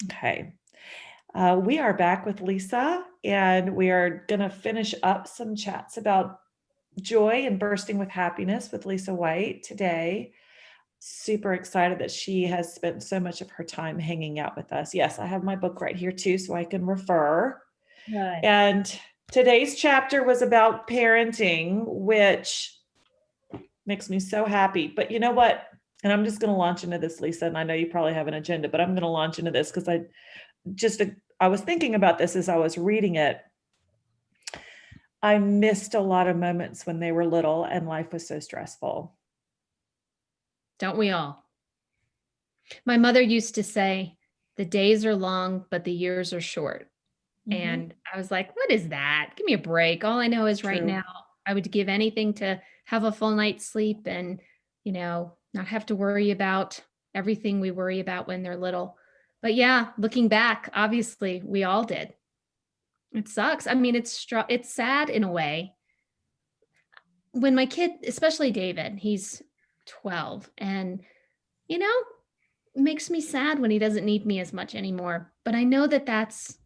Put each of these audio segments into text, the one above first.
Okay. We are back with Lisa, and we are going to finish up some chats about joy and bursting with happiness with Lisa White today. Super excited that she has spent so much of her time hanging out with us. Yes, I have my book right here too, so I can refer. Good. And today's chapter was about parenting, which makes me so happy. But you know what? And I'm just going to launch into this, Lisa, and I know you probably have an agenda, but I'm going to launch into this because just I was thinking about this as I was reading it. I missed a lot of moments when they were little and life was so stressful. Don't we all? My mother used to say, the days are long, but the years are short. And I was like, what is that? Give me a break. All I know is right True. now, I would give anything to have a full night's sleep and, not have to worry about everything we worry about when they're little. But yeah, looking back, obviously, we all did. It sucks. I mean, it's sad in a way. When my kid, especially David, he's 12, and you know, it makes me sad when he doesn't need me as much anymore. But I know that that's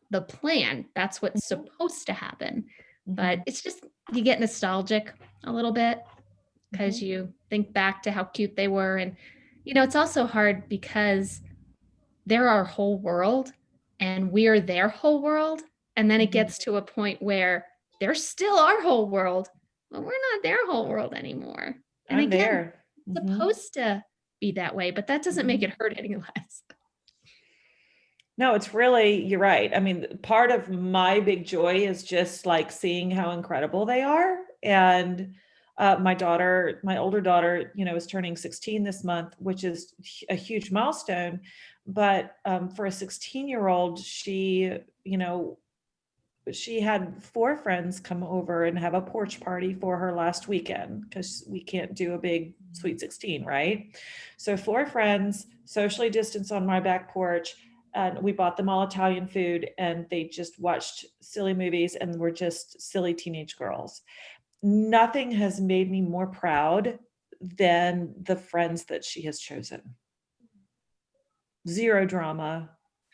the plan. That's what's supposed to happen. But it's just, you get nostalgic a little bit because you think back to how cute they were. And, it's also hard because they're our whole world and we're their whole world. And then it gets to a point where they're still our whole world, but we're not their whole world anymore. And I'm again, there. it's supposed to be that way, but that doesn't make it hurt any less. No, it's really, you're right. I mean, part of my big joy is just like seeing how incredible they are. And my older daughter, is turning 16 this month, which is a huge milestone. But for a 16-year-old, she had 4 friends come over and have a porch party for her last weekend because we can't do a big sweet 16, right? So 4 friends socially distanced on my back porch, and we bought them all Italian food, and they just watched silly movies and were just silly teenage girls. Nothing has made me more proud than the friends that she has chosen. Zero drama,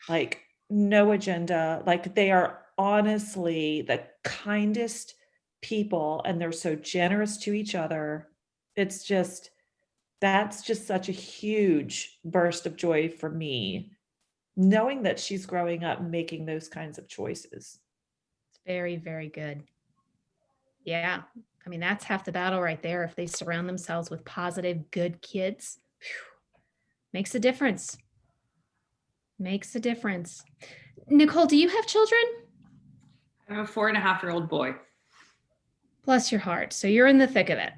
like no agenda. Like they are honestly the kindest people and they're so generous to each other. It's just, that's just such a huge burst of joy for me, knowing that she's growing up making those kinds of choices. It's very, very good. Yeah. I mean, that's half the battle right there. If they surround themselves with positive, good kids, makes a difference. Makes a difference. Nicole, do you have children? I have a 4.5-year-old boy. Bless your heart. So you're in the thick of it.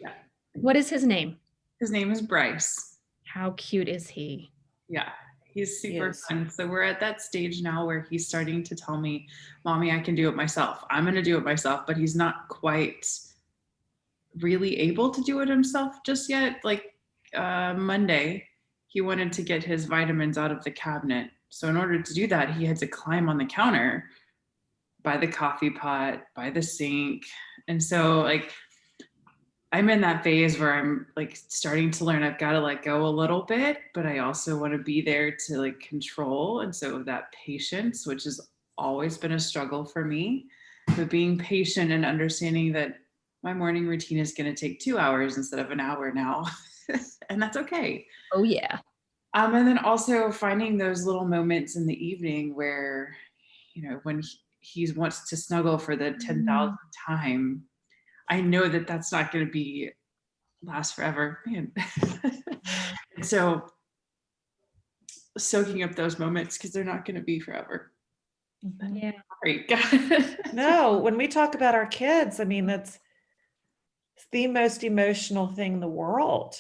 Yeah. What is his name? His name is Bryce. How cute is he? Yeah, he's super fun. So we're at that stage now where he's starting to tell me, Mommy, I can do it myself. I'm going to do it myself, but he's not quite really able to do it himself just yet. Like Monday, he wanted to get his vitamins out of the cabinet. So in order to do that, he had to climb on the counter by the coffee pot, by the sink. And so like I'm in that phase where I'm like starting to learn I've got to let go a little bit, but I also want to be there to like control. And so that patience, which has always been a struggle for me, but being patient and understanding that my morning routine is going to take 2 hours instead of an hour now. And that's okay. Oh yeah. And then also finding those little moments in the evening where, when he wants to snuggle for the 10,000th time, I know that that's not going to be last forever. Man. So soaking up those moments because they're not going to be forever. Yeah. Great. No, when we talk about our kids, I mean, that's the most emotional thing in the world.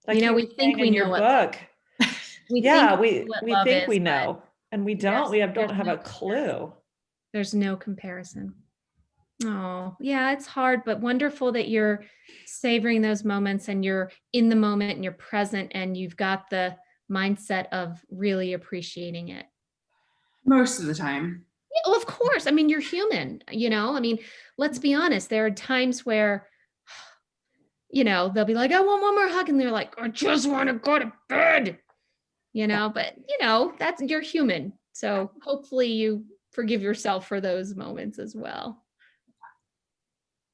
Like we think we know what book. we think we know, and we don't. We don't have a clue. There's no comparison. Oh, yeah, it's hard, but wonderful that you're savoring those moments and you're in the moment and you're present and you've got the mindset of really appreciating it. Most of the time. Yeah, well, of course. I mean, you're human, I mean, let's be honest. There are times where, they'll be like, I want one more hug. And they're like, I just want to go to bed. but that's, you're human. So hopefully you forgive yourself for those moments as well.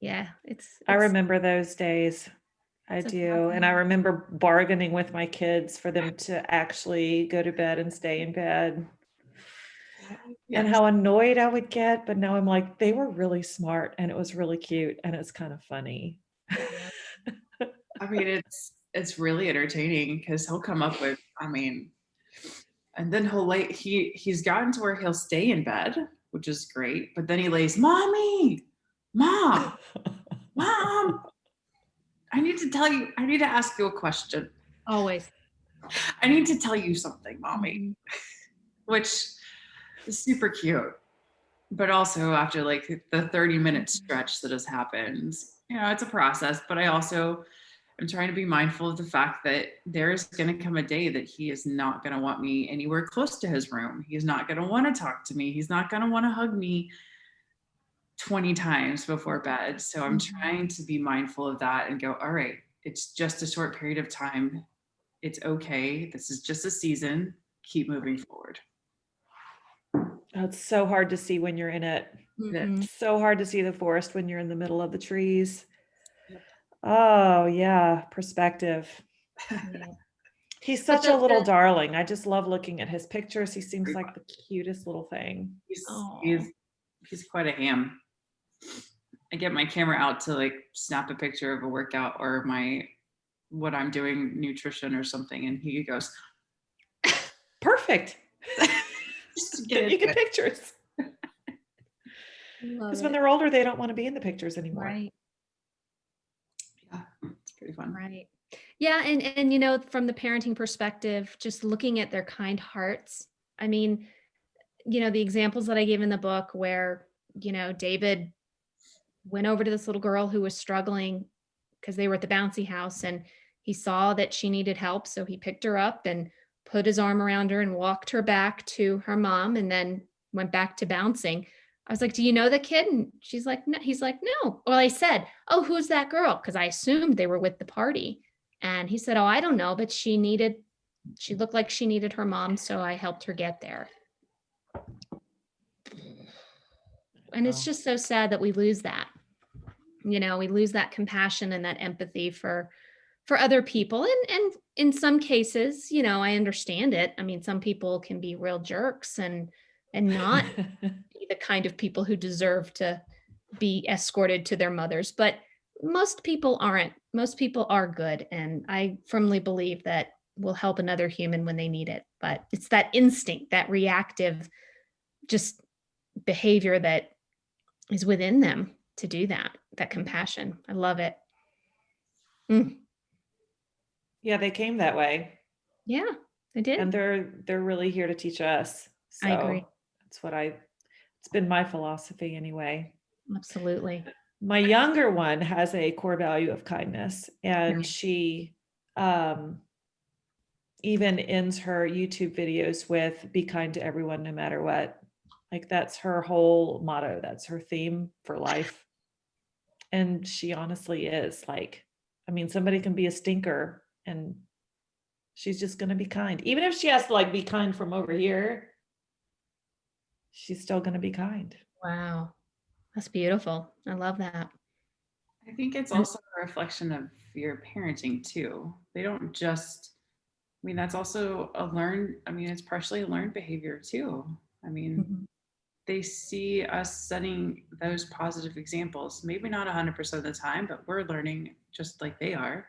Yeah, I remember those days. I do. And I remember bargaining with my kids for them to actually go to bed and stay in bed. And how annoyed I would get, but now I'm like, they were really smart and it was really cute and it's kind of funny. I mean, it's really entertaining because he'll come up with, and then he's gotten to where he'll stay in bed, which is great, but then he lays, Mommy, Mom, Mom, I need to ask you a question. Always. I need to tell you something, Mommy, which is super cute. But also after like the 30-minute stretch that has happened, it's a process, but I also am trying to be mindful of the fact that there's going to come a day that he is not going to want me anywhere close to his room. He's not going to want to talk to me. He's not going to want to hug me 20 times before bed. So I'm trying to be mindful of that and go, all right, it's just a short period of time. It's okay. This is just a season. Keep moving forward. It's so hard to see when you're in it. It's so hard to see the forest when you're in the middle of the trees. Yep. Oh yeah, perspective. Yeah. He's such a little darling. I just love looking at his pictures. He seems like the cutest little thing. He's quite a ham. I get my camera out to like snap a picture of a workout or what I'm doing, nutrition or something, and he goes, perfect. You get pictures. Because when they're older, they don't want to be in the pictures anymore. Right. Yeah, it's pretty fun. Right. Yeah, and from the parenting perspective, just looking at their kind hearts. I mean, the examples that I gave in the book where, David went over to this little girl who was struggling because they were at the bouncy house and he saw that she needed help. So he picked her up and put his arm around her and walked her back to her mom and then went back to bouncing. I was like, do you know the kid? And she's like, no. He's like, no. Well, I said, oh, who's that girl? Because I assumed they were with the party. And he said, oh, I don't know, but she looked like she needed her mom. So I helped her get there. And it's just so sad that we lose that. We lose that compassion and that empathy for other people. And in some cases, I understand it. I mean, some people can be real jerks and not be the kind of people who deserve to be escorted to their mothers. But most people aren't. Most people are good. And I firmly believe that we'll help another human when they need it. But it's that instinct, that reactive just behavior that is within them to do that compassion. I love it. Yeah, they came that way. Yeah, they did. And they're really here to teach us. So I agree. That's it's been my philosophy anyway. Absolutely. My younger one has a core value of kindness, and she even ends her YouTube videos with be kind to everyone no matter what. Like that's her whole motto. That's her theme for life. And she honestly is somebody can be a stinker and she's just going to be kind. Even if she has to be kind from over here, she's still going to be kind. Wow. That's beautiful. I love that. I think it's also a reflection of your parenting too. They don't just, that's also it's partially a learned behavior too. They see us setting those positive examples, maybe not 100% of the time, but we're learning just like they are.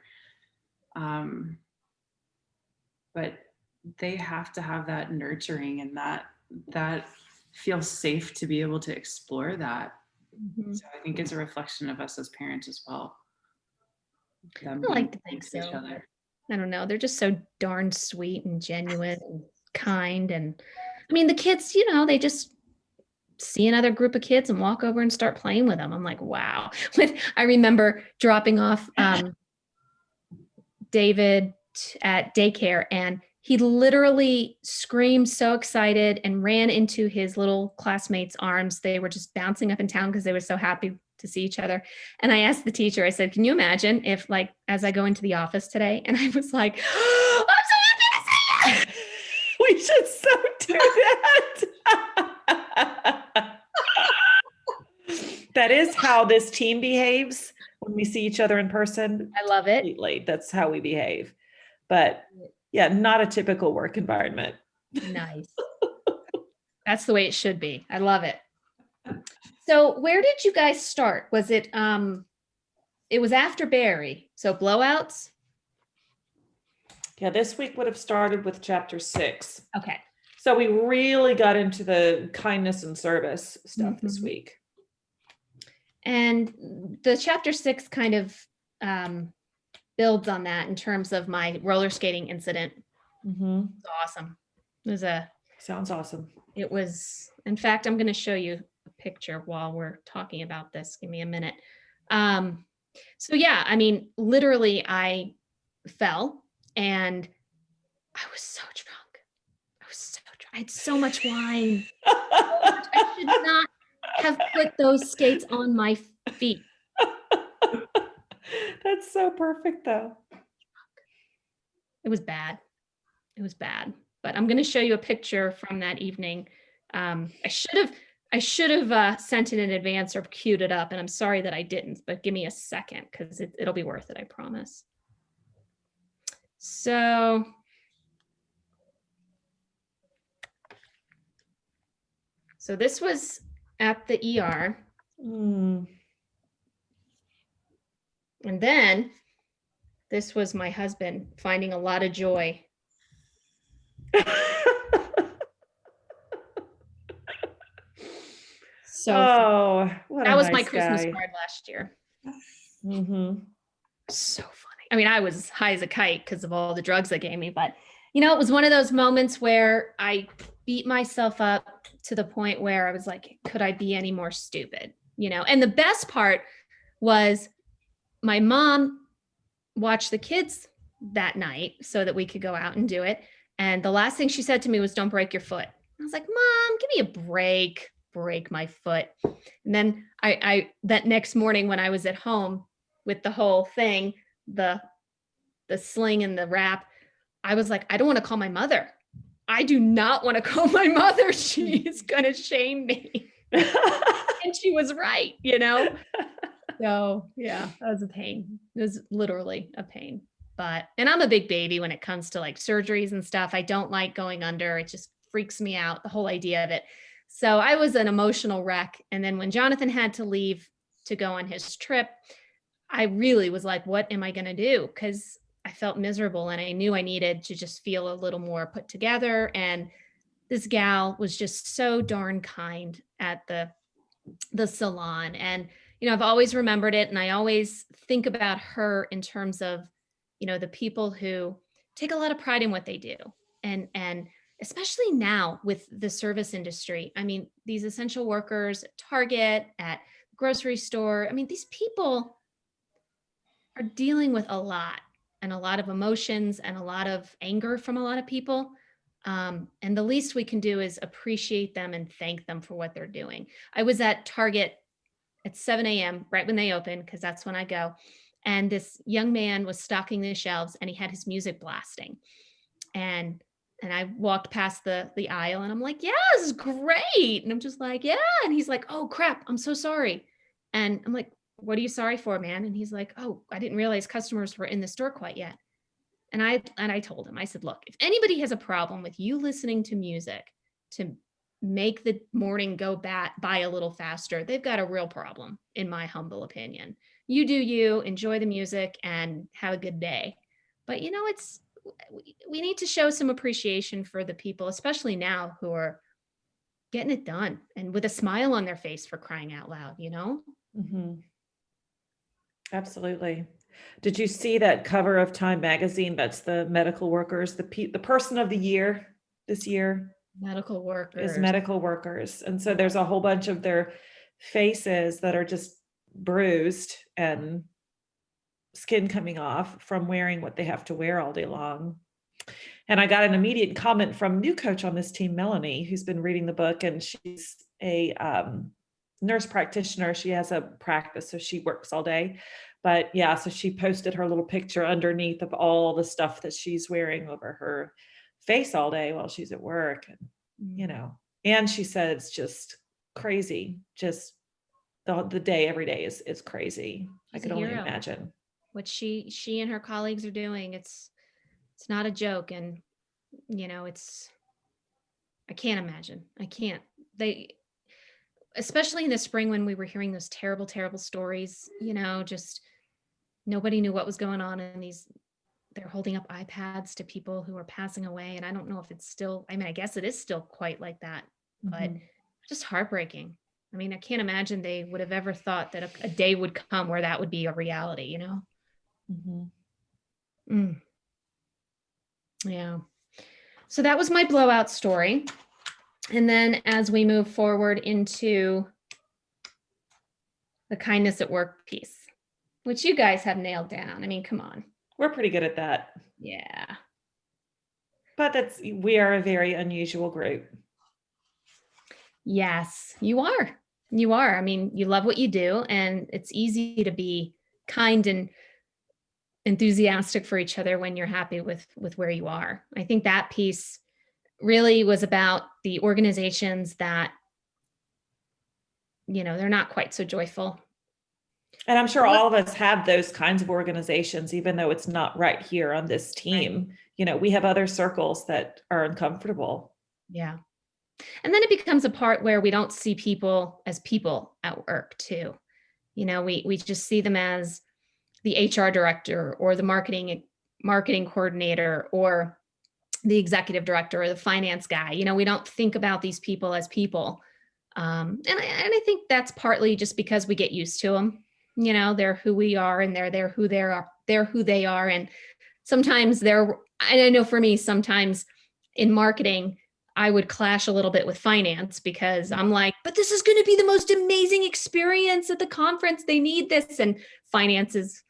But they have to have that nurturing and that feels safe to be able to explore that. So I think it's a reflection of us as parents as well. I like to think so. I don't know. They're just so darn sweet and genuine and kind. And the kids, they just see another group of kids and walk over and start playing with them. I'm like, wow. I remember dropping off David at daycare, and he literally screamed so excited and ran into his little classmates' arms. They were just bouncing up and down because they were so happy to see each other. And I asked the teacher, I said, can you imagine if as I go into the office today and I was like, oh, I'm so happy to see you. should so do that. That is how this team behaves when we see each other in person. I love it. Completely. That's how we behave. But yeah, not a typical work environment. Nice. That's the way it should be. I love it. So where did you guys start? Was it it was after Barry, so blowouts? Yeah, this week would have started with chapter 6. Okay. So we really got into the kindness and service stuff this week. And the chapter 6 kind of builds on that in terms of my roller skating incident. It's awesome. It was Sounds awesome. It was, in fact, I'm going to show you a picture while we're talking about this. Give me a minute. So yeah, I mean, literally I fell and I was so drunk. I had so much wine. I should not have put those skates on my feet. That's so perfect though. It was bad. It was bad. But I'm going to show you a picture from that evening. I should have sent it in advance or queued it up, and I'm sorry that I didn't, but give me a second because it'll be worth it, I promise. So this was at the ER. And then this was my husband finding a lot of joy. So that was my Christmas card last year. So funny. I mean, I was high as a kite because of all the drugs they gave me, but you know, it was one of those moments where I beat myself up to the point where I was like, could I be any more stupid? You know, and the best part was my mom watched the kids that night so that we could go out and do it. And the last thing she said to me was, don't break your foot. I was like, Mom, give me a break my foot. And then I that next morning when I was at home with the whole thing, the sling and the wrap, I was like, I don't want to call my mother. I do not want to call my mother. She is going to shame me. And she was right, you know? So yeah, that was a pain. It was literally a pain. And I'm a big baby when it comes to like surgeries and stuff. I don't like going under. It just freaks me out, the whole idea of it. So I was an emotional wreck. And then when Jonathan had to leave to go on his trip, I really was like, what am I going to do? Because I felt miserable and I knew I needed to just feel a little more put together. And this gal was just so darn kind at the salon. And, you know, I've always remembered it. And I always think about her in terms of, you know, the people who take a lot of pride in what they do. And especially now with the service industry. I mean, these essential workers at Target, at grocery store, I mean, these people are dealing with a lot and a lot of emotions and a lot of anger from a lot of people. And the least we can do is appreciate them and thank them for what they're doing. I was at Target at 7 a.m. right when they open, because that's when I go. And this young man was stocking the shelves and he had his music blasting. And I walked past the aisle and I'm like, yeah, this is great. And I'm just like, yeah. And he's like, oh crap, I'm so sorry. And I'm like, what are you sorry for, man? And he's like, oh, I didn't realize customers were in the store quite yet. And I told him, I said, look, if anybody has a problem with you listening to music to make the morning go by a little faster, they've got a real problem, in my humble opinion. You do you, enjoy the music and have a good day. But you know, we need to show some appreciation for the people, especially now, who are getting it done and with a smile on their face, for crying out loud, you know? Absolutely. Did you see that cover of Time magazine? That's the medical workers, the person of the year this year. Medical workers. Is medical workers. And so there's a whole bunch of their faces that are just bruised and skin coming off from wearing what they have to wear all day long. And I got an immediate comment from new coach on this team, Melanie, who's been reading the book, and she's a nurse practitioner. She has a practice, so she works all day. But yeah, so she posted her little picture underneath of all the stuff that she's wearing over her face all day while she's at work. And, you know, and she said it's just crazy. Just the day, every day is crazy. I She's could a only hero. imagine. What she and her colleagues are doing, it's not a joke. And, you know, I can't imagine. I can't. Especially in the spring when we were hearing those terrible, terrible stories, you know, just nobody knew what was going on. And they're holding up iPads to people who are passing away. And I don't know if it's still, I mean, I guess it is still quite like that, but just heartbreaking. I mean, I can't imagine they would have ever thought that a day would come where that would be a reality, you know? Yeah. So that was my blowout story. And then as we move forward into the kindness at work piece, which you guys have nailed down. I mean, come on. We're pretty good at that. Yeah. But we are a very unusual group. Yes, you are. You are. I mean, you love what you do, and it's easy to be kind and enthusiastic for each other when you're happy with where you are. I think that piece really was about the organizations that, you know, they're not quite so joyful. And I'm sure all of us have those kinds of organizations, even though it's not right here on this team. Right. You know, we have other circles that are uncomfortable. Yeah. And then it becomes a part where we don't see people as people at work too. You know, we just see them as the HR director or the marketing coordinator or the executive director or the finance guy. You know, we don't think about these people as people. And I think that's partly just because we get used to them. You know, they're who we are and they're who they are. And sometimes I know for me, sometimes in marketing, I would clash a little bit with finance because I'm like, but this is going to be the most amazing experience at the conference. They need this. And finance is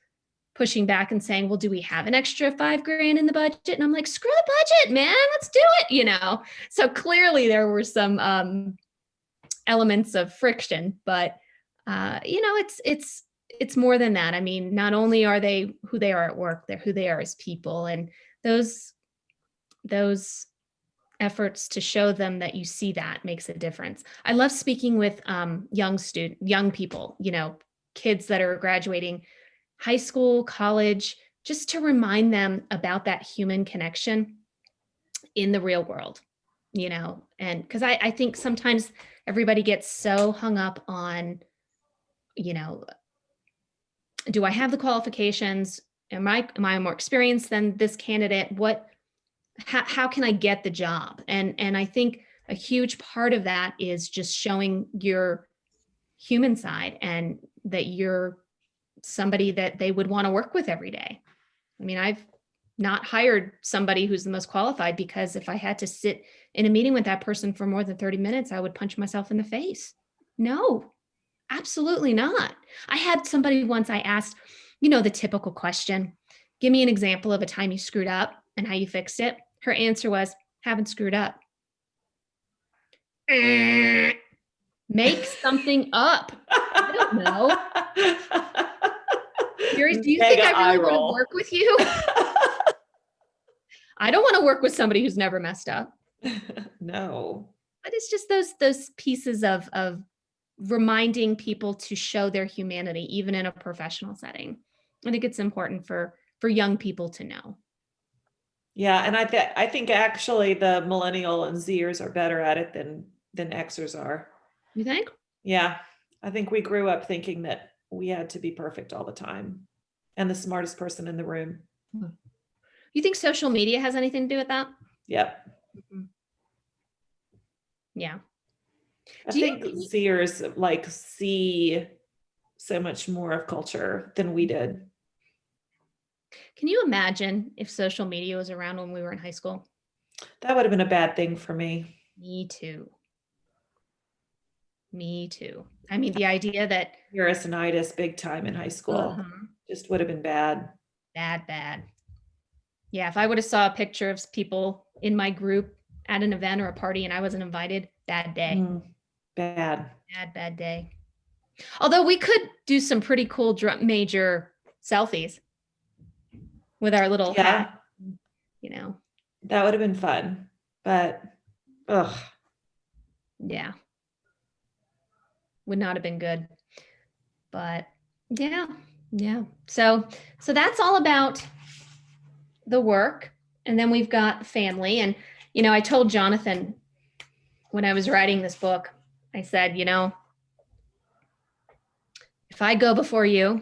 pushing back and saying, well, do we have an extra $5,000 in the budget? And I'm like, screw the budget, man, let's do it. You know? So clearly there were some elements of friction, but you know, it's more than that. I mean, not only are they who they are at work, they're who they are as people. And those efforts to show them that you see that makes a difference. I love speaking with young people, you know, kids that are graduating high school, college, just to remind them about that human connection in the real world, you know, and because I think sometimes everybody gets so hung up on, you know, do I have the qualifications? Am I more experienced than this candidate? How can I get the job? And I think a huge part of that is just showing your human side and that you're somebody that they would want to work with every day. I mean, I've not hired somebody who's the most qualified because if I had to sit in a meeting with that person for more than 30 minutes, I would punch myself in the face. No, absolutely not. I had somebody once, I asked, you know, the typical question, give me an example of a time you screwed up and how you fixed it. Her answer was, haven't screwed up. Make something up. I don't know. Do you think I really want to work with you? I don't want to work with somebody who's never messed up. No. But it's just those pieces of reminding people to show their humanity, even in a professional setting. I think it's important for young people to know. Yeah, and I think actually the millennial and Zers are better at it than Xers are. You think? Yeah, I think we grew up thinking that we had to be perfect all the time and the smartest person in the room. You think social media has anything to do with that? Yep. Mm-hmm. Yeah. I think Zers like see so much more of culture than we did. Can you imagine if social media was around when we were in high school? That would have been a bad thing for me. Me too. I mean, the idea that Urasinitis big time in high school just would have been bad. Bad. Yeah, if I would have saw a picture of people in my group at an event or a party and I wasn't invited, bad day. Bad day. Although we could do some pretty cool major selfies with our little hat, you know. That would have been fun, but ugh. Yeah. Would not have been good. But yeah. Yeah. So that's all about the work. And then we've got family. And, I told Jonathan when I was writing this book, I said, if I go before you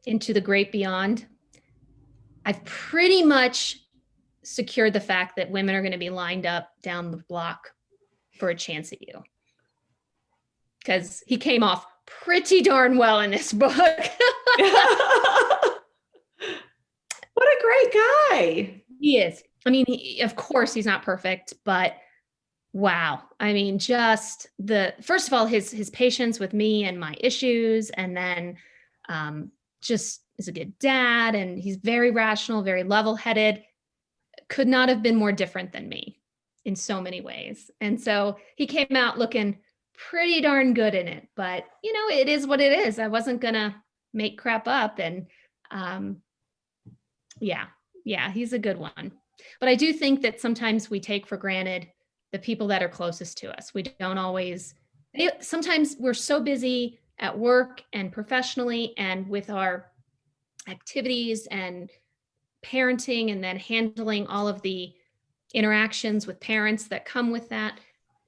into the great beyond, I've pretty much secured the fact that women are going to be lined up down the block for a chance at you. Because he came off pretty darn well in this book. What a great guy. He is. I mean, of course, he's not perfect, but wow. I mean, just first of all, his patience with me and my issues, and then just is a good dad, and he's very rational, very level-headed. Could not have been more different than me in so many ways. And so he came out looking pretty darn good in it, but it is what it is. I wasn't gonna make crap up. And yeah, he's a good one. But I do think that sometimes we take for granted the people that are closest to us. We don't always, sometimes we're so busy at work and professionally and with our activities and parenting, and then handling all of the interactions with parents that come with that.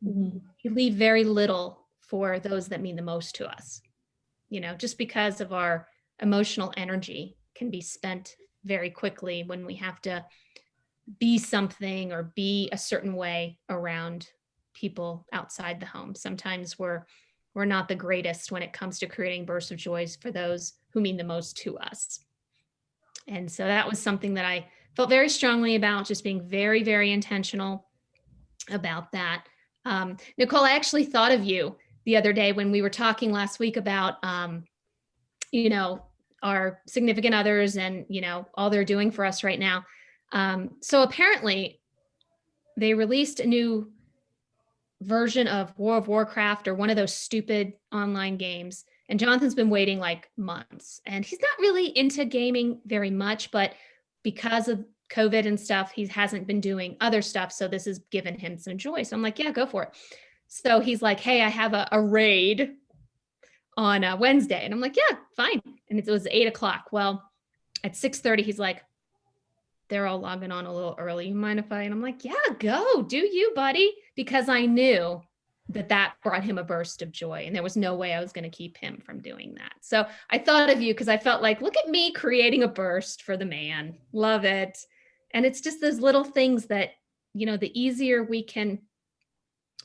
Mm-hmm. You leave very little for those that mean the most to us, just because of our emotional energy can be spent very quickly when we have to be something or be a certain way around people outside the home. Sometimes we're not the greatest when it comes to creating bursts of joys for those who mean the most to us. And so that was something that I felt very strongly about, just being very, very intentional about that. Nicole, I actually thought of you the other day when we were talking last week about, our significant others and, all they're doing for us right now. So apparently they released a new version of World of Warcraft, or one of those stupid online games. And Jonathan's been waiting like months, and he's not really into gaming very much, but because of COVID and stuff, he hasn't been doing other stuff. So this has given him some joy. So I'm like, yeah, go for it. So he's like, hey, I have a raid on Wednesday. And I'm like, yeah, fine. And it was 8:00. Well, at 6:30, he's like, they're all logging on a little early. You mind if I? And I'm like, yeah, go, do you, buddy? Because I knew that brought him a burst of joy, and there was no way I was going to keep him from doing that. So I thought of you because I felt like, look at me creating a burst for the man. Love it. And it's just those little things that, the easier we can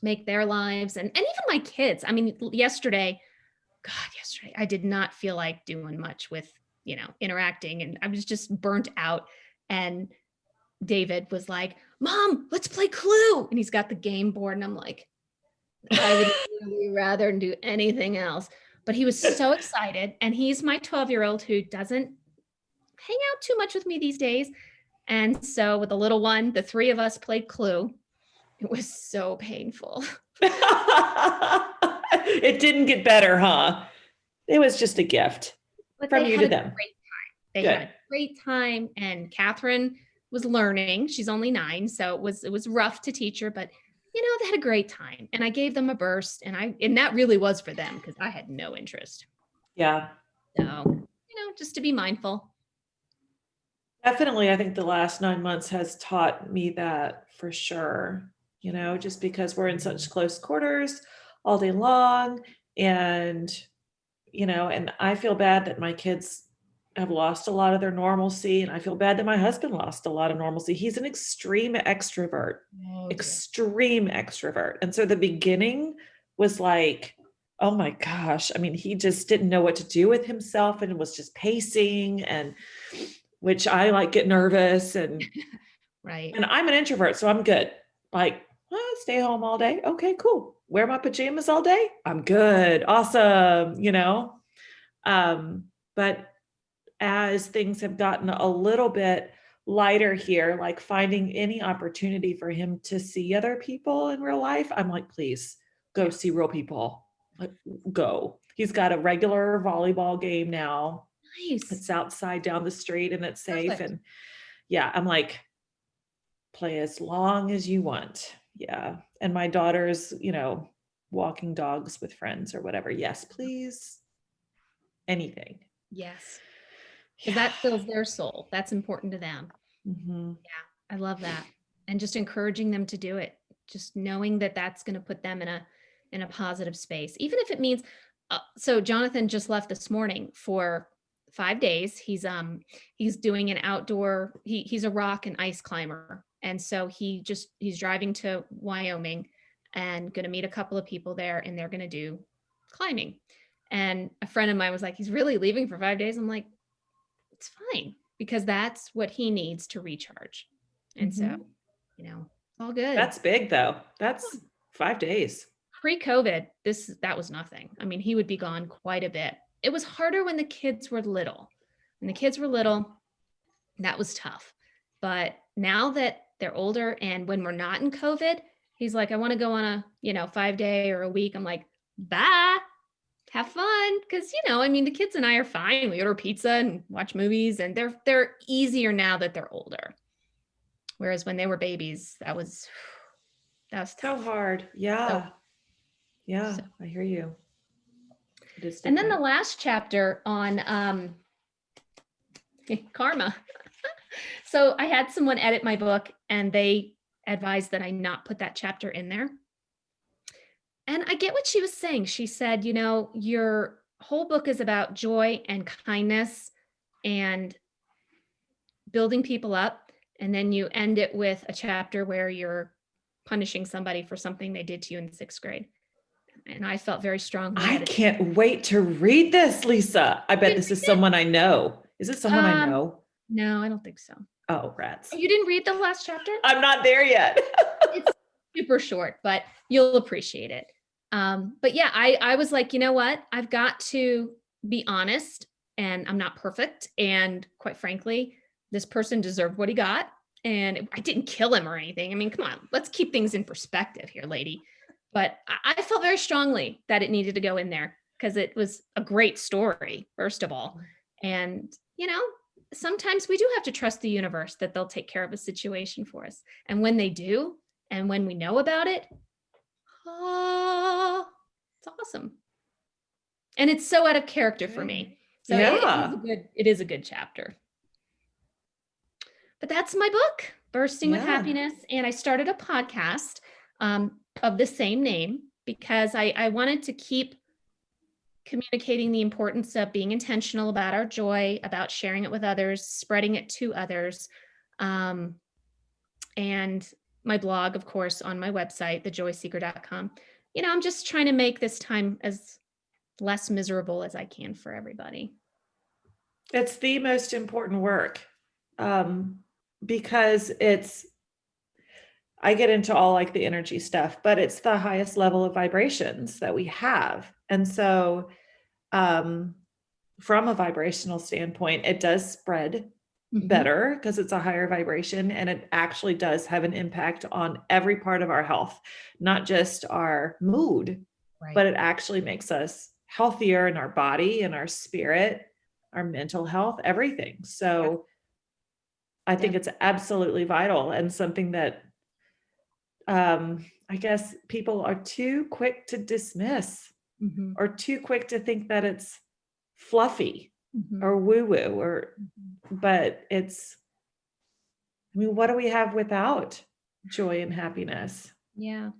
make their lives, and even my kids. I mean, yesterday, I did not feel like doing much with, interacting, and I was just burnt out. And David was like, Mom, let's play Clue. And he's got the game board. And I'm like, I would really rather do anything else. But he was so excited. And he's my 12-year-old who doesn't hang out too much with me these days. And so with the little one, the three of us played Clue. It was so painful. It didn't get better, huh? It was just a gift from you to them. They had a great time, and Catherine was learning. She's only 9, so it was rough to teach her, but they had a great time. And I gave them a burst, and that really was for them because I had no interest. Yeah. So, just to be mindful. Definitely, I think the last 9 months has taught me that for sure. Just because we're in such close quarters all day long, and and I feel bad that my kids have lost a lot of their normalcy, and I feel bad that my husband lost a lot of normalcy. He's an extreme extrovert. And so the beginning was like, oh my gosh. I mean, he just didn't know what to do with himself and was just pacing, and which I like get nervous, and right. And I'm an introvert, so I'm good. Like, stay home all day. Okay, cool. Wear my pajamas all day. I'm good. Awesome. But as things have gotten a little bit lighter here, like finding any opportunity for him to see other people in real life, I'm like, please go see real people. Like, go. He's got a regular volleyball game now. Nice. It's outside down the street and it's safe. Perfect. And yeah, I'm like, play as long as you want. Yeah. And my daughter's, walking dogs with friends or whatever. Yes, please. Anything. Yes. Yeah. Because that fills their soul. That's important to them. Mhm. Yeah, I love that. And just encouraging them to do it. Just knowing that that's going to put them in a positive space, even if it means. So Jonathan just left this morning for 5 days. He's doing an outdoor. He's a rock and ice climber, and so he's driving to Wyoming and going to meet a couple of people there, and they're going to do climbing. And a friend of mine was like, "He's really leaving for 5 days." I'm like, "It's fine." Because that's what he needs to recharge. And so, Mhm. it's all good. That's big though. That's 5 days. Pre-COVID, that was nothing. I mean, he would be gone quite a bit. It was harder when the kids were little. When the kids were little, that was tough. But now that they're older and when we're not in COVID, he's like, I want to go on a, 5-day or a week. I'm like, bye. Have fun. Cause I mean, the kids and I are fine. We order pizza and watch movies and they're easier now that they're older. Whereas when they were babies, that was So tough. hard. Yeah. So, Yeah. so. I hear you. It is And then the different. last chapter on karma. So I had someone edit my book and they advised that I not put that chapter in there. And I get what she was saying. She said, your whole book is about joy and kindness and building people up. And then you end it with a chapter where you're punishing somebody for something they did to you in 6th grade. And I felt very strongly. I can't wait to read this, Lisa. I bet this is someone I know. Is it someone I know? No, I don't think so. Oh, rats. Oh, you didn't read the last chapter? I'm not there yet. It's super short, but you'll appreciate it. But yeah, I was like, you know what? I've got to be honest, and I'm not perfect. And quite frankly, this person deserved what he got. And I didn't kill him or anything. I mean, come on, let's keep things in perspective here, lady. But I felt very strongly that it needed to go in there because it was a great story, first of all. And, sometimes we do have to trust the universe that they'll take care of a situation for us. And when they do, and when we know about it, it's awesome. And it's so out of character for me. So Yeah. it is a good chapter. But that's my book, Bursting with Happiness. And I started a podcast of the same name because I wanted to keep communicating the importance of being intentional about our joy, about sharing it with others, spreading it to others. And my blog, of course, on my website, thejoyseeker.com. I'm just trying to make this time as less miserable as I can for everybody. It's the most important work because I get into all like the energy stuff, but it's the highest level of vibrations that we have. And so from a vibrational standpoint, it does spread better because it's a higher vibration and it actually does have an impact on every part of our health, not just our mood, but it actually makes us healthier in our body and our spirit, our mental health, everything. So I think it's absolutely vital and something that I guess people are too quick to dismiss or too quick to think that it's fluffy or woo-woo but I mean, what do we have without joy and happiness? Yeah.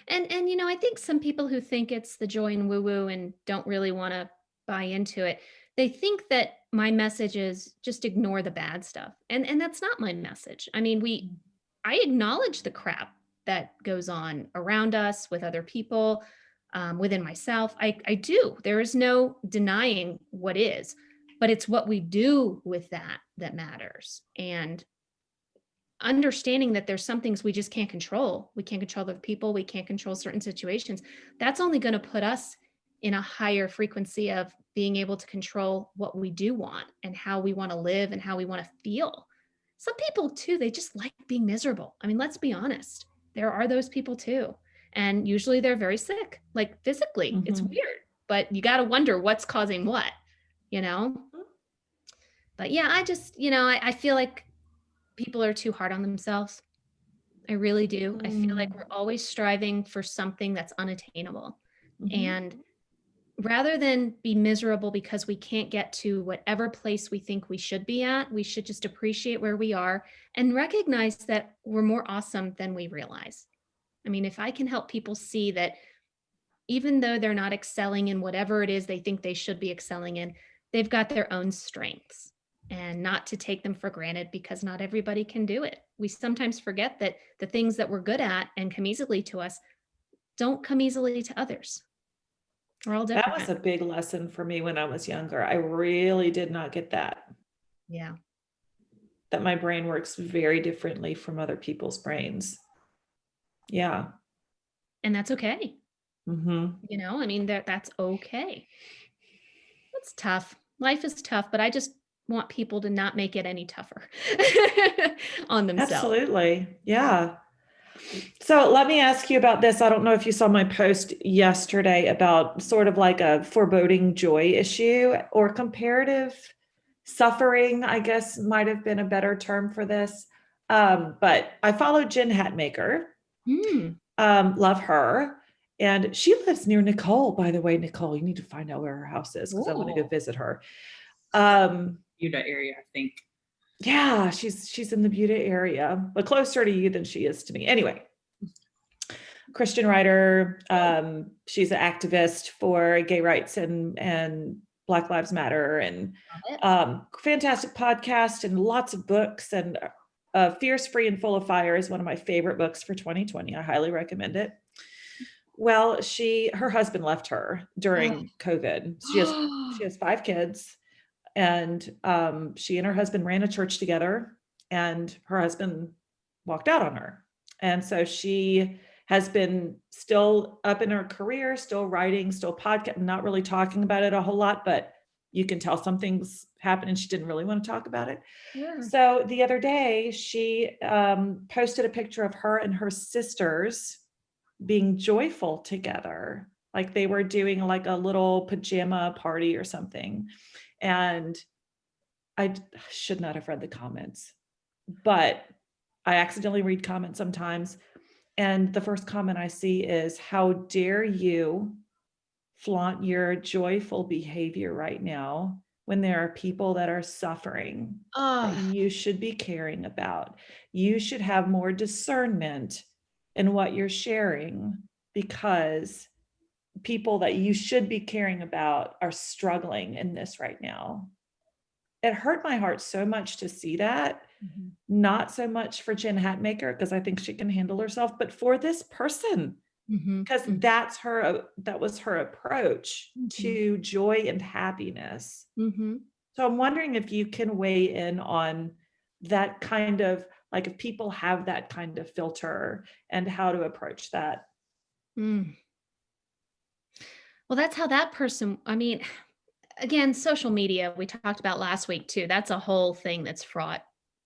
And I think some people who think it's the joy and woo-woo and don't really want to buy into it, they think that my message is just ignore the bad stuff. And that's not my message. I mean, I acknowledge the crap that goes on around us with other people, within myself. I do. There is no denying what is, but it's what we do with that matters. And understanding that there's some things we just can't control. We can't control other people. We can't control certain situations. That's only going to put us in a higher frequency of being able to control what we do want and how we want to live and how we want to feel. Some people too, they just like being miserable. I mean, let's be honest. There are those people too. And usually they're very sick, like physically. It's weird, but you got to wonder what's causing what, But yeah, I just, I feel like people are too hard on themselves. I really do. I feel like we're always striving for something that's unattainable. And rather than be miserable because we can't get to whatever place we think we should be at, we should just appreciate where we are and recognize that we're more awesome than we realize. I mean, if I can help people see that even though they're not excelling in whatever it is they think they should be excelling in, they've got their own strengths, and not to take them for granted because not everybody can do it. We sometimes forget that the things that we're good at and come easily to us don't come easily to others. We're all That was different. a big lesson for me when I was younger. I really did not get that. Yeah. That my brain works very differently from other people's brains. Yeah. And that's okay. Mm-hmm. You know, I mean, that's okay. It's tough. Life is tough, but I just want people to not make it any tougher on themselves. Absolutely. Yeah. So let me ask you about this. I don't know if you saw my post yesterday about sort of like a foreboding joy issue or comparative suffering, I guess might have been a better term for this. But I follow Jen Hatmaker. Love her. And she lives near Nicole, by the way. Nicole, you need to find out where her house is because I want to go visit her. Utah area, I think. Yeah, she's in the Buda area, but closer to you than she is to me. Anyway, Christian writer. She's an activist for gay rights and Black Lives Matter, and fantastic podcast and lots of books. And Fierce, Free, and Full of Fire is one of my favorite books for 2020. I highly recommend it. Well, her husband left her during COVID. She has 5 kids. And she and her husband ran a church together, and her husband walked out on her. And so she has been still up in her career, still writing, still podcast, not really talking about it a whole lot, but you can tell something's happened and she didn't really want to talk about it. Yeah. So the other day she posted a picture of her and her sisters being joyful together. Like they were doing like a little pajama party or something. And I should not have read the comments, but I accidentally read comments sometimes. And the first comment I see is, how dare you flaunt your joyful behavior right now when there are people that are suffering that you should be caring about. You should have more discernment in what you're sharing because people that you should be caring about are struggling in this right now. It hurt my heart so much to see that. Not so much for Jen Hatmaker, because I think she can handle herself, but for this person, because that was her approach to joy and happiness. So I'm wondering if you can weigh in on that kind of, like, if people have that kind of filter and how to approach that. Well, that's how that person, I mean, again, social media, we talked about last week too. That's a whole thing that's fraught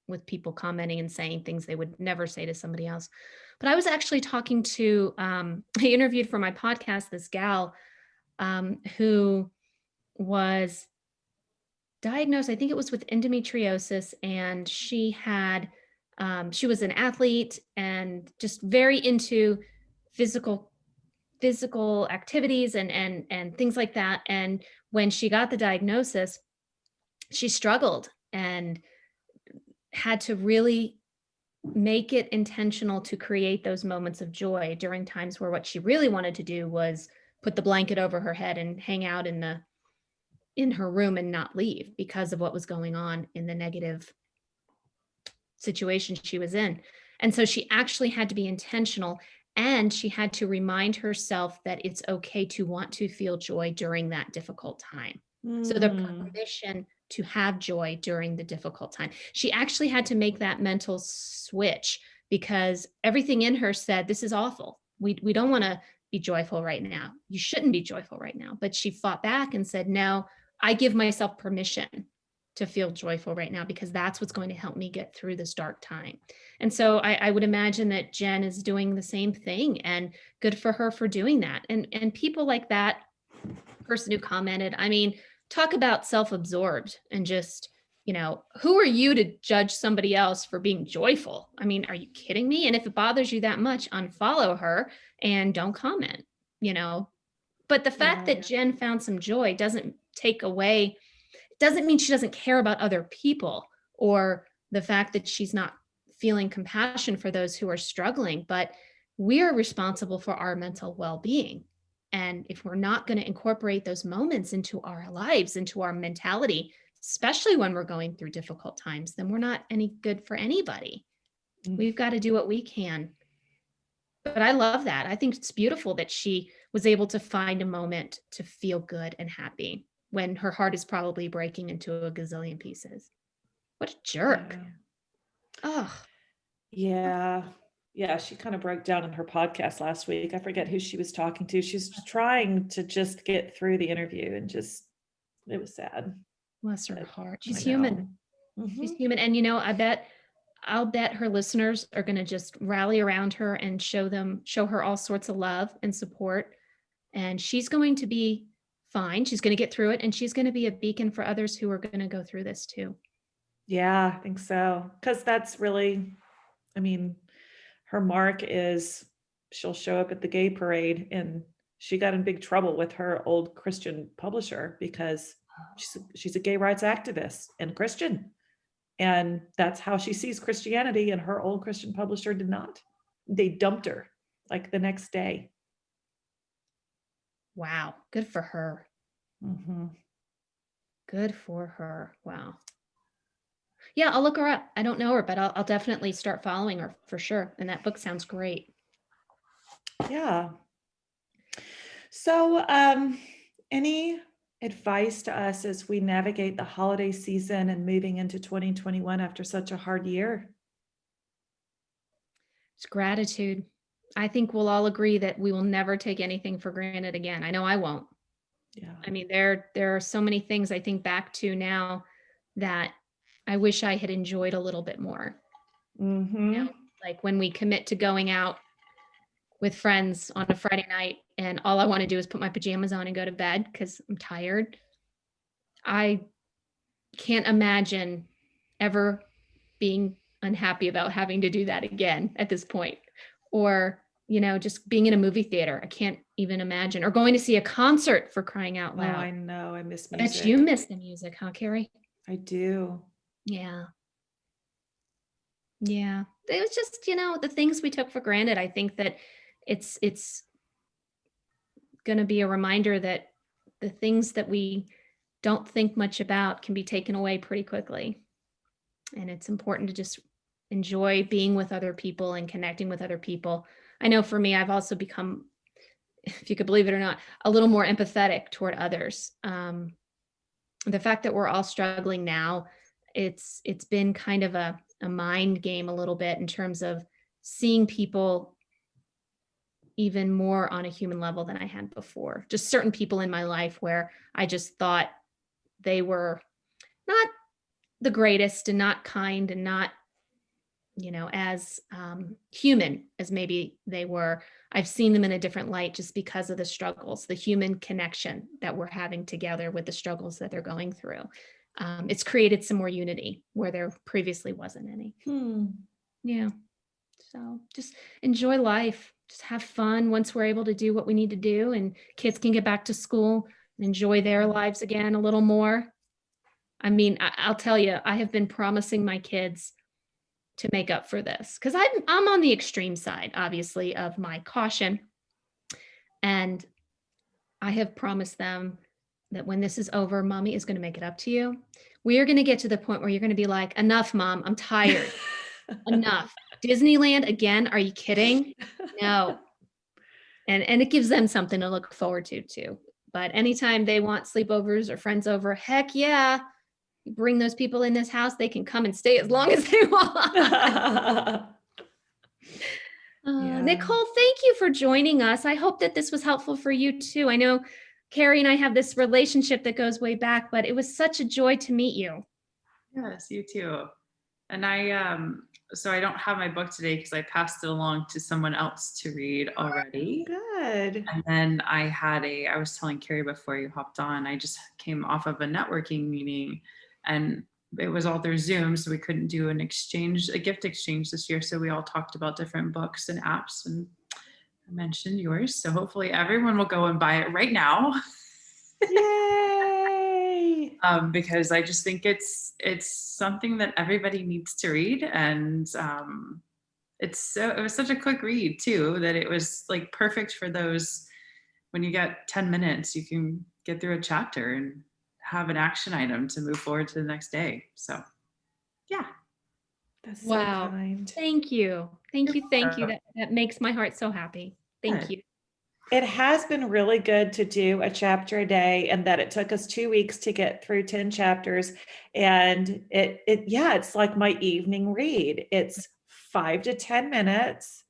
with people commenting and saying things they would never say to somebody else. But I was actually talking to, I interviewed for my podcast, this gal who was diagnosed, I think it was with endometriosis, and she was an athlete and just very into physical activities and things like that. And when she got the diagnosis, she struggled and had to really make it intentional to create those moments of joy during times where what she really wanted to do was put the blanket over her head and hang out in her room and not leave because of what was going on in the negative situation she was in. And so she actually had to be intentional, and she had to remind herself that it's okay to want to feel joy during that difficult time. So the permission to have joy during the difficult time. She actually had to make that mental switch because everything in her said, this is awful. We don't want to be joyful right now. You shouldn't be joyful right now. But she fought back and said, no, I give myself permission to feel joyful right now because that's what's going to help me get through this dark time. And so I would imagine that Jen is doing the same thing, and good for her for doing that. And people like that person who commented, I mean, talk about self-absorbed and just who are you to judge somebody else for being joyful? I mean, are you kidding me? And if it bothers you that much, unfollow her and don't comment, you know. But the fact that Jen found some joy doesn't mean she doesn't care about other people, or the fact that she's not feeling compassion for those who are struggling. But we are responsible for our mental well-being. And if we're not going to incorporate those moments into our lives, into our mentality, especially when we're going through difficult times, then we're not any good for anybody. We've got to do what we can. But I love that. I think it's beautiful that she was able to find a moment to feel good and happy when her heart is probably breaking into a gazillion pieces. What a jerk. Oh. Yeah. Yeah, she kind of broke down in her podcast last week. I forget who she was talking to. She's trying to just get through the interview, and it was sad. Bless her heart. She's I human. know. She's human. And I'll bet her listeners are going to just rally around her and show her all sorts of love and support. And she's going to be fine. She's going to get through it. And she's going to be a beacon for others who are going to go through this too. Yeah, I think so. Because that's really, I mean, her mark is she'll show up at the gay parade, and she got in big trouble with her old Christian publisher because she's a gay rights activist and Christian. And that's how she sees Christianity, and her old Christian publisher did not. They dumped her like the next day. Wow. Good for her. Mm-hmm. Good for her. Wow. Yeah, I'll look her up. I don't know her, but I'll definitely start following her for sure. And that book sounds great. Yeah. So, any advice to us as we navigate the holiday season and moving into 2021 after such a hard year? It's gratitude. I think we'll all agree that we will never take anything for granted again. I know I won't. Yeah. I mean, there are so many things I think back to now that I wish I had enjoyed a little bit more. Mm-hmm. Like when we commit to going out with friends on a Friday night and all I want to do is put my pajamas on and go to bed because I'm tired. I can't imagine ever being unhappy about having to do that again at this point. Or, just being in a movie theater. I can't even imagine. Or going to see a concert, for crying out loud. Oh, I know. I miss I music. bet you miss the music, huh, Carrie? I do. Yeah. Yeah. It was just, the things we took for granted. I think that it's going to be a reminder that the things that we don't think much about can be taken away pretty quickly. And it's important to just enjoy being with other people and connecting with other people. I know for me, I've also become, if you could believe it or not, a little more empathetic toward others. The fact that we're all struggling now, it's been kind of a mind game a little bit in terms of seeing people even more on a human level than I had before. Just certain people in my life where I just thought they were not the greatest and not kind and not, as human as maybe they were. I've seen them in a different light just because of the struggles, the human connection that we're having together with the struggles that they're going through. It's created some more unity where there previously wasn't any. Yeah. So just enjoy life. Just have fun once we're able to do what we need to do and kids can get back to school and enjoy their lives again a little more. I mean, I'll tell you, I have been promising my kids to make up for this because I'm on the extreme side, obviously, of my caution. And I have promised them that when this is over, mommy is going to make it up to you. We are going to get to the point where you're going to be like, enough, mom, I'm tired. Enough. Disneyland again? Are you kidding? No. And it gives them something to look forward to too. But anytime they want sleepovers or friends over, heck yeah. You bring those people in this house, they can come and stay as long as they want. Nicole, thank you for joining us. I hope that this was helpful for you too. I know Carrie and I have this relationship that goes way back, but it was such a joy to meet you. Yes, you too. And so I don't have my book today because I passed it along to someone else to read already. Good. And then I was telling Carrie before you hopped on, I just came off of a networking meeting, and it was all through Zoom, so we couldn't do a gift exchange this year. So we all talked about different books and apps, and I mentioned yours. So hopefully everyone will go and buy it right now. Yay! Because I just think it's something that everybody needs to read, and it was such a quick read too, that it was like perfect for those. When you get 10 minutes, you can get through a chapter and have an action item to move forward to the next day. So yeah. That's so Wow. kind. Thank you. Thank you. Thank you. That makes my heart so happy. Thank you. It has been really good to do a chapter a day, and that it took us 2 weeks to get through 10 chapters. And it's like my evening read. It's 5 to 10 minutes,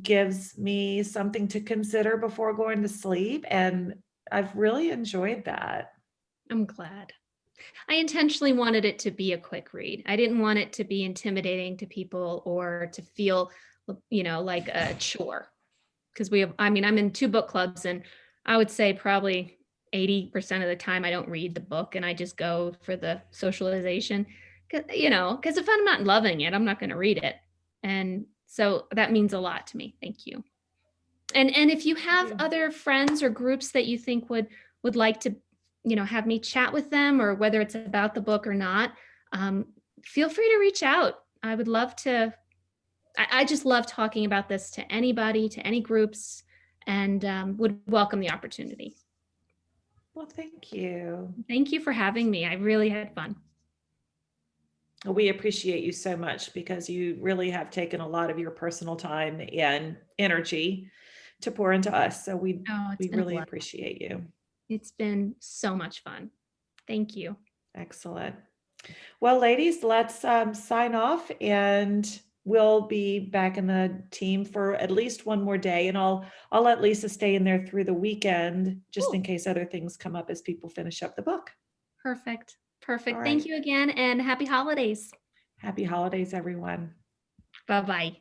gives me something to consider before going to sleep. And I've really enjoyed that. I'm glad. I intentionally wanted it to be a quick read. I didn't want it to be intimidating to people or to feel, like a chore. Because I'm in 2 book clubs, and I would say probably 80% of the time I don't read the book and I just go for the socialization. Because if I'm not loving it, I'm not going to read it. And so that means a lot to me. Thank you. And if you have other friends or groups that you think would like to, have me chat with them, or whether it's about the book or not, feel free to reach out. I would love to. I just love talking about this to anybody, to any groups, and would welcome the opportunity. Well, thank you. Thank you for having me. I really had fun. We appreciate you so much, because you really have taken a lot of your personal time and energy to pour into us. So we really appreciate you. It's been so much fun. Thank you. Excellent. Well, ladies, let's sign off, and we'll be back in the team for at least one more day. And I'll let Lisa stay in there through the weekend, just in case other things come up as people finish up the book. Perfect. Perfect. All Thank right. you again, and happy holidays. Happy holidays, everyone. Bye-bye.